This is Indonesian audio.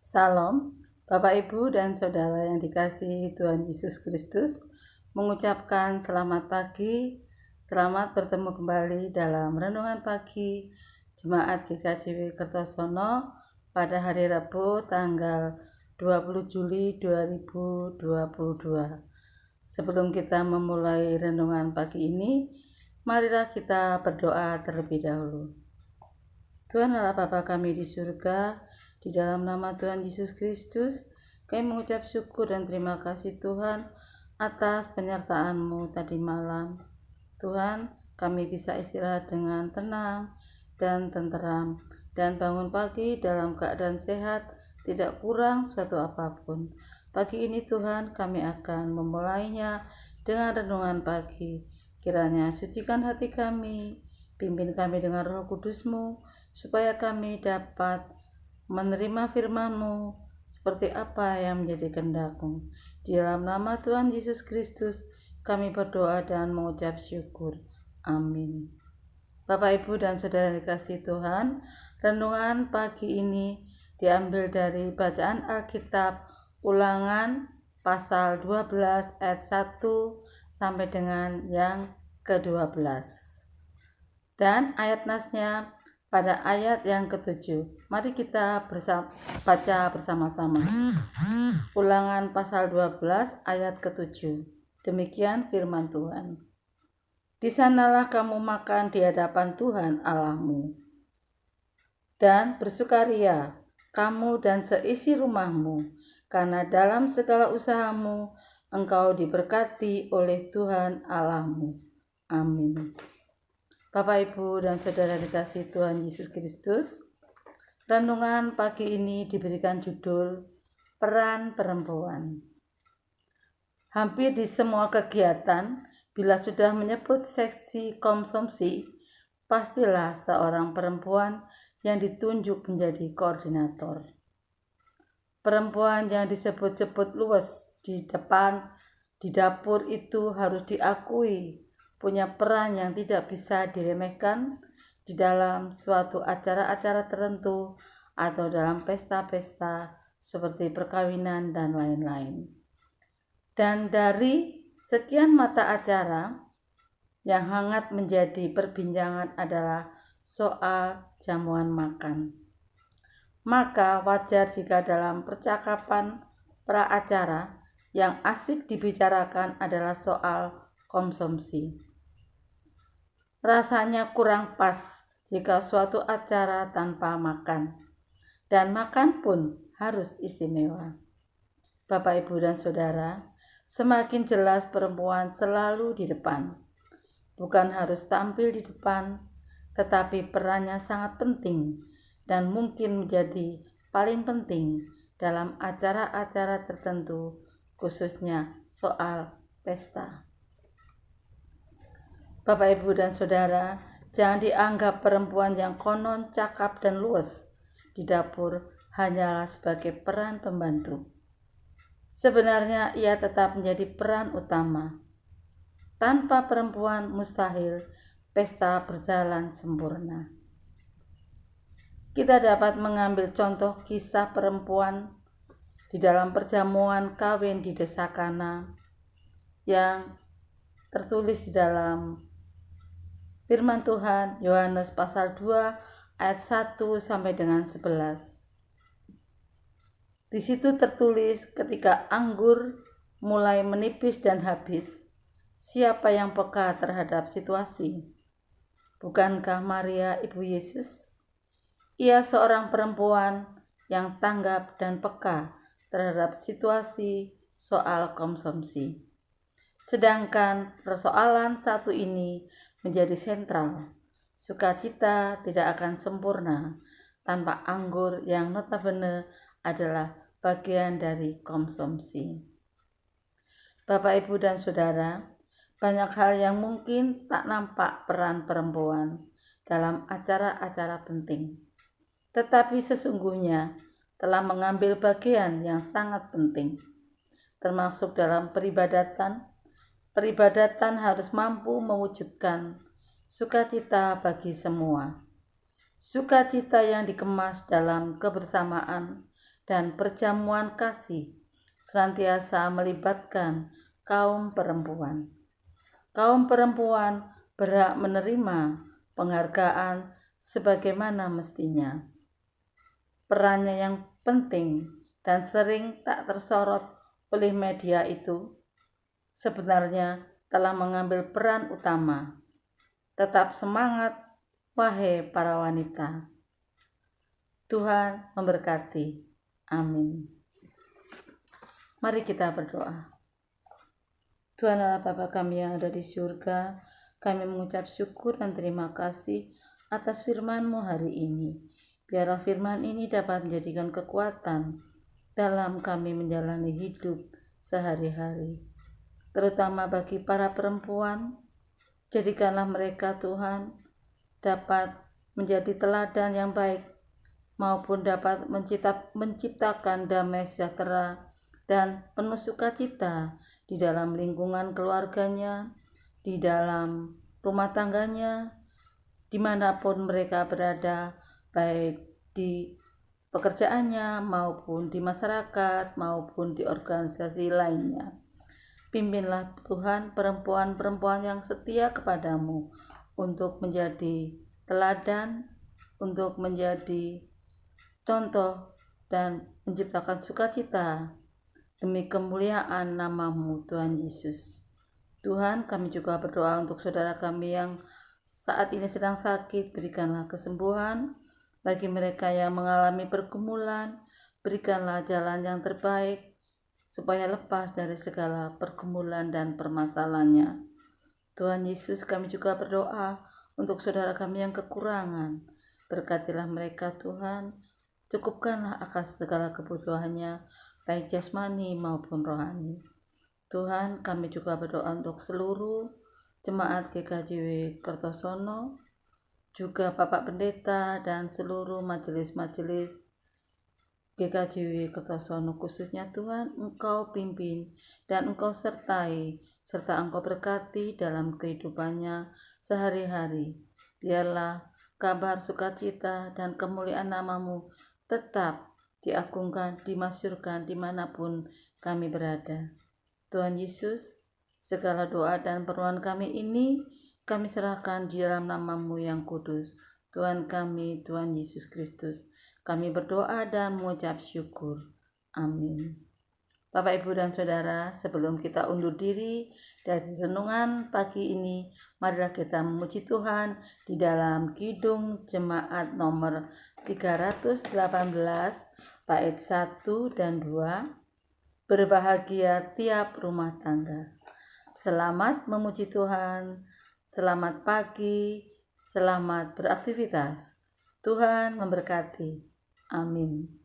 Salam, Bapak Ibu dan Saudara yang dikasihi Tuhan Yesus Kristus, mengucapkan selamat pagi, selamat bertemu kembali dalam Renungan Pagi Jemaat GKJW Kertosono pada hari Rabu tanggal 20 Juli 2022. Sebelum kita memulai renungan pagi ini, marilah kita berdoa terlebih dahulu. Tuhan Allah Bapa kami di surga, di dalam nama Tuhan Yesus Kristus, kami mengucap syukur dan terima kasih Tuhan atas penyertaan-Mu tadi malam. Tuhan, kami bisa istirahat dengan tenang dan tenteram, dan bangun pagi dalam keadaan sehat, tidak kurang suatu apapun. Pagi ini Tuhan, kami akan memulainya dengan renungan pagi. Kiranya sucikan hati kami, pimpin kami dengan Roh Kudus-Mu, supaya kami dapat menerima firman-Mu seperti apa yang menjadi kehendak-Mu. Di dalam nama Tuhan Yesus Kristus kami berdoa dan mengucap syukur. Amin. Bapak, Ibu, dan Saudara dikasihi Tuhan, renungan pagi ini diambil dari bacaan Alkitab Ulangan pasal 12 ayat 1 sampai dengan yang ke-12. Dan ayat nasnya pada ayat yang ke-7. Mari kita baca bersama-sama. Ulangan pasal 12 ayat ke-7. Demikian firman Tuhan. Di sanalah kamu makan di hadapan Tuhan Allahmu, dan bersukaria kamu dan seisi rumahmu, karena dalam segala usahamu engkau diberkati oleh Tuhan Allahmu. Amin. Bapak, Ibu, dan Saudara dikasihi Tuhan Yesus Kristus, renungan pagi ini diberikan judul Peran Perempuan. Hampir di semua kegiatan, bila sudah menyebut seksi konsumsi, pastilah seorang perempuan yang ditunjuk menjadi koordinator. Perempuan yang disebut-sebut luwes di dapur itu harus diakui punya peran yang tidak bisa diremehkan di dalam suatu acara-acara tertentu atau dalam pesta-pesta seperti perkawinan dan lain-lain. Dan dari sekian mata acara, yang hangat menjadi perbincangan adalah soal jamuan makan. Maka wajar jika dalam percakapan pra-acara yang asik dibicarakan adalah soal konsumsi. Rasanya kurang pas jika suatu acara tanpa makan, dan makan pun harus istimewa. Bapak, Ibu, dan Saudara, semakin jelas perempuan selalu di depan. Bukan harus tampil di depan, tetapi perannya sangat penting dan mungkin menjadi paling penting dalam acara-acara tertentu, khususnya soal pesta. Bapak, Ibu, dan Saudara, jangan dianggap perempuan yang konon, cakap, dan luwes di dapur hanyalah sebagai peran pembantu. Sebenarnya ia tetap menjadi peran utama. Tanpa perempuan mustahil pesta berjalan sempurna. Kita dapat mengambil contoh kisah perempuan di dalam perjamuan kawin di desa Kana yang tertulis di dalam firman Tuhan Yohanes pasal 2 ayat 1 sampai dengan 11. Di situ tertulis, ketika anggur mulai menipis dan habis, siapa yang peka terhadap situasi? Bukankah Maria ibu Yesus? Ia seorang perempuan yang tanggap dan peka terhadap situasi soal konsumsi. Sedangkan persoalan satu ini menjadi sentral. Sukacita tidak akan sempurna tanpa anggur yang notabene adalah bagian dari konsumsi. Bapak, Ibu, dan Saudara, banyak hal yang mungkin tak nampak peran perempuan dalam acara-acara penting, tetapi sesungguhnya telah mengambil bagian yang sangat penting, termasuk dalam peribadatan. Peribadatan harus mampu mewujudkan sukacita bagi semua. Sukacita yang dikemas dalam kebersamaan dan perjamuan kasih senantiasa melibatkan kaum perempuan. Kaum perempuan berhak menerima penghargaan sebagaimana mestinya. Perannya yang penting dan sering tak tersorot oleh media itu sebenarnya telah mengambil peran utama. Tetap semangat, wahai para wanita. Tuhan memberkati. Amin. Mari kita berdoa. Tuhan Allah Bapa kami yang ada di surga, kami mengucap syukur dan terima kasih atas firman-Mu hari ini. Biarlah firman ini dapat menjadikan kekuatan dalam kami menjalani hidup sehari-hari. Terutama bagi para perempuan, jadikanlah mereka Tuhan dapat menjadi teladan yang baik maupun dapat menciptakan damai sejahtera dan penuh sukacita di dalam lingkungan keluarganya, di dalam rumah tangganya, dimanapun mereka berada, baik di pekerjaannya maupun di masyarakat maupun di organisasi lainnya. Pimpinlah Tuhan perempuan-perempuan yang setia kepadamu untuk menjadi teladan, untuk menjadi contoh dan menciptakan sukacita demi kemuliaan nama-Mu Tuhan Yesus. Tuhan, kami juga berdoa untuk saudara kami yang saat ini sedang sakit, berikanlah kesembuhan. Bagi mereka yang mengalami pergumulan, berikanlah jalan yang terbaik supaya lepas dari segala pergumulan dan permasalahannya. Tuhan Yesus, kami juga berdoa untuk saudara kami yang kekurangan. Berkatilah mereka Tuhan, cukupkanlah akan segala kebutuhannya, baik jasmani maupun rohani. Tuhan, kami juga berdoa untuk seluruh jemaat GKJW Kertosono, juga Bapak Pendeta dan seluruh majelis-majelis GKJW Kertosono, khususnya Tuhan, Engkau pimpin dan Engkau sertai, serta Engkau berkati dalam kehidupannya sehari-hari. Biarlah kabar sukacita dan kemuliaan nama-Mu tetap diagungkan, dimasyurkan dimanapun kami berada. Tuhan Yesus, segala doa dan permohonan kami ini kami serahkan di dalam nama-Mu yang kudus. Tuhan kami, Tuhan Yesus Kristus, kami berdoa dan mengucap syukur. Amin. Bapak, Ibu, dan Saudara, sebelum kita undur diri dari renungan pagi ini, marilah kita memuji Tuhan di dalam Kidung Jemaat nomor 318, bait 1 dan 2. Berbahagia tiap rumah tangga. Selamat memuji Tuhan. Selamat pagi, selamat beraktivitas. Tuhan memberkati. Amin.